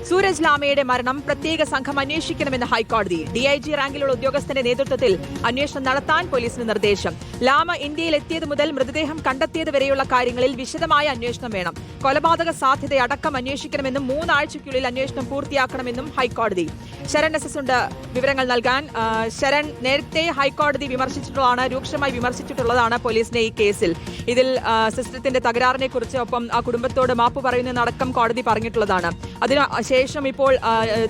സൂരജ് ലാമയുടെ മരണം പ്രത്യേക സംഘം അന്വേഷിക്കണമെന്ന് ഹൈക്കോടതി. ഡിഐജി റാങ്കിലുള്ള ഉദ്യോഗസ്ഥന്റെ നേതൃത്വത്തിൽ അന്വേഷണം നടത്താൻ പോലീസിന് നിർദ്ദേശം. ലാമ ഇന്ത്യയിൽ എത്തിയത് മുതൽ മൃതദേഹം കണ്ടെത്തിയത് വരെയുള്ള കാര്യങ്ങളിൽ വിശദമായ അന്വേഷണം വേണം. കൊലപാതക സാധ്യതയടക്കം അന്വേഷിക്കണമെന്നും 3 ആഴ്ചയ്ക്കുള്ളിൽ അന്വേഷണം പൂർത്തിയാക്കണമെന്നും ഹൈക്കോടതി. ശരൺ എസ് ഉണ്ട് വിവരങ്ങൾ നൽകാൻ. ശരൺ, നേരത്തെ ഹൈക്കോടതി രൂക്ഷമായി വിമർശിച്ചിട്ടുള്ളതാണ് പോലീസിനെ ഈ കേസിൽ. ഇതിൽ സിസ്റ്റത്തിന്റെ തകരാറിനെ കുറിച്ച് ഒപ്പം ആ കുടുംബത്തോട് മാപ്പ് പറയുന്നതിനടക്കം കോടതി പറഞ്ഞിട്ടുള്ളതാണ്. അതിനുശേഷം ഇപ്പോൾ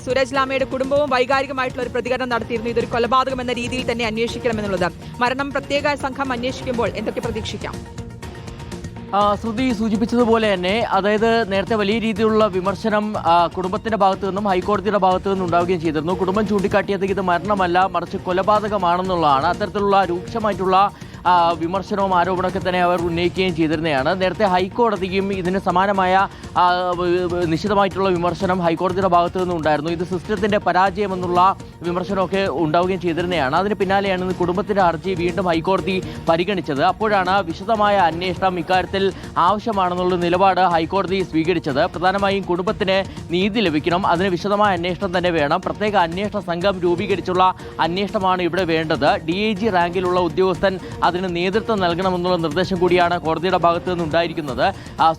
സൂരജ് ലാമയുടെ കുടുംബവും വൈകാരികമായിട്ടുള്ള ഒരു പ്രതികരണം നടത്തിയിരുന്നു. ഇതൊരു കൊലപാതകം എന്ന രീതിയിൽ തന്നെ അന്വേഷിക്കണമെന്നുള്ളത്. മരണം പ്രത്യേക സംഘം അന്വേഷിക്കുമ്പോൾ എന്തൊക്കെ പ്രതീക്ഷിക്കാം? ശ്രുതി സൂചിപ്പിച്ചതുപോലെ തന്നെ, അതായത് നേരത്തെ വലിയ രീതിയിലുള്ള വിമർശനം കുടുംബത്തിന്റെ ഭാഗത്തു നിന്നും ഹൈക്കോടതിയുടെ ഭാഗത്തു നിന്നും ഉണ്ടാവുകയും ചെയ്തിരുന്നു. കുടുംബം ചൂണ്ടിക്കാട്ടിയത് ഇത് മരണമല്ല, മറിച്ച് കൊലപാതകമാണെന്നുള്ളതാണ്. അത്തരത്തിലുള്ള രൂക്ഷമായിട്ടുള്ള വിമർശനവും ആരോപണമൊക്കെ തന്നെ അവർ ഉന്നയിക്കുകയും ചെയ്തിരുന്നതാണ്. നേരത്തെ ഹൈക്കോടതിയും ഇതിന് സമാനമായ നിശ്ചിതമായിട്ടുള്ള വിമർശനം ഹൈക്കോടതിയുടെ ഭാഗത്തു നിന്നും ഉണ്ടായിരുന്നു. ഇത് സിസ്റ്റത്തിന്റെ പരാജയമെന്നുള്ള വിമർശനമൊക്കെ ഉണ്ടാവുകയും ചെയ്തിരുന്നതാണ്. അതിന് പിന്നാലെയാണ് കുടുംബത്തിന്റെ ഹർജി വീണ്ടും ഹൈക്കോടതി പരിഗണിച്ചത്. അപ്പോഴാണ് വിശദമായ അന്വേഷണം ഇക്കാര്യത്തിൽ ആവശ്യമാണെന്നുള്ള നിലപാട് ഹൈക്കോടതി സ്വീകരിച്ചത്. പ്രധാനമായും കുടുംബത്തിന് നീതി ലഭിക്കണം, അതിന് വിശദമായ അന്വേഷണം തന്നെ വേണം. പ്രത്യേക അന്വേഷണ സംഘം രൂപീകരിച്ചുള്ള അന്വേഷണമാണ് ഇവിടെ വേണ്ടത്. DIG റാങ്കിലുള്ള ഉദ്യോഗസ്ഥൻ അതിന് നേതൃത്വം നൽകണമെന്നുള്ള നിർദ്ദേശം കൂടിയാണ് കോടതിയുടെ ഭാഗത്ത് നിന്നുണ്ടായിരിക്കുന്നത്.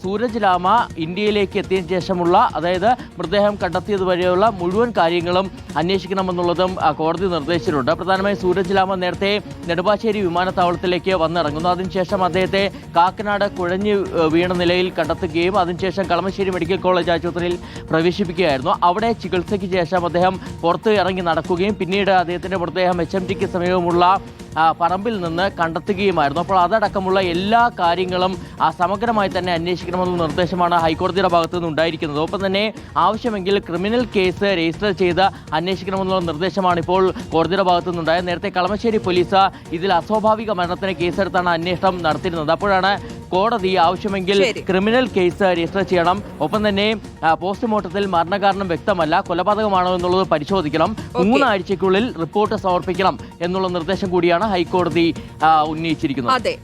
സൂരജ് ലാമ ഇന്ത്യയിലേക്ക് എത്തിയതിനു ശേഷമുള്ള, അതായത് മൃതദേഹം കണ്ടെത്തിയത് വരെയുള്ള മുഴുവൻ കാര്യങ്ങളും അന്വേഷിക്കണമെന്നുള്ളതും കോടതി നിർദ്ദേശിച്ചിട്ടുണ്ട്. പ്രധാനമായും സൂരജ് ലാമ നേരത്തെ നെടുമ്പാശ്ശേരി വിമാനത്താവളത്തിലേക്ക് വന്നിറങ്ങുന്നു. അതിനുശേഷം അദ്ദേഹത്തെ കാക്കനാട് കുഴഞ്ഞു വീണ നിലയിൽ കണ്ടെത്തുകയും അതിനുശേഷം കളമശ്ശേരി മെഡിക്കൽ കോളേജ് ആശുപത്രിയിൽ പ്രവേശിപ്പിക്കുകയായിരുന്നു. അവിടെ ചികിത്സയ്ക്ക് ശേഷം അദ്ദേഹം പുറത്ത് ഇറങ്ങി നടക്കുകയും പിന്നീട് അദ്ദേഹത്തിന്റെ മൃതദേഹം HMTക്ക് സമീപമുള്ള പറമ്പിൽ നിന്ന് കണ്ടെത്തുകയുമായിരുന്നു. അപ്പോൾ അതടക്കമുള്ള എല്ലാ കാര്യങ്ങളും സമഗ്രമായി തന്നെ അന്വേഷിക്കണമെന്ന നിർദ്ദേശമാണ് ഹൈക്കോടതിയുടെ ഭാഗത്തു നിന്ന് ഉണ്ടായിരിക്കുന്നത്. ഒപ്പം തന്നെ ആവശ്യമെങ്കിൽ ക്രിമിനൽ കേസ് രജിസ്റ്റർ ചെയ്ത് അന്വേഷിക്കണമെന്നുള്ള നിർദ്ദേശമാണ് ഇപ്പോൾ കോടതിയുടെ ഭാഗത്തു നിന്നുണ്ടായത്. നേരത്തെ കളമശ്ശേരി പോലീസ് ഇതിൽ അസ്വാഭാവിക മരണത്തിന് കേസെടുത്താണ് അന്വേഷണം നടത്തിയിരുന്നത്. അപ്പോഴാണ് കോടതി ആവശ്യമെങ്കിൽ ക്രിമിനൽ കേസ് രജിസ്റ്റർ ചെയ്യണം, ഒപ്പം തന്നെ പോസ്റ്റ്മോർട്ടത്തിൽ മരണകാരണം വ്യക്തമല്ല, കൊലപാതകമാണോ എന്നുള്ളത് പരിശോധിക്കണം, 3 ആഴ്ചയ്ക്കുള്ളിൽ റിപ്പോർട്ട് സമർപ്പിക്കണം എന്നുള്ള നിർദ്ദേശം കൂടിയാണ് ഹൈക്കോടതി ഉന്നയിച്ചിരിക്കുന്നത്. അതെ,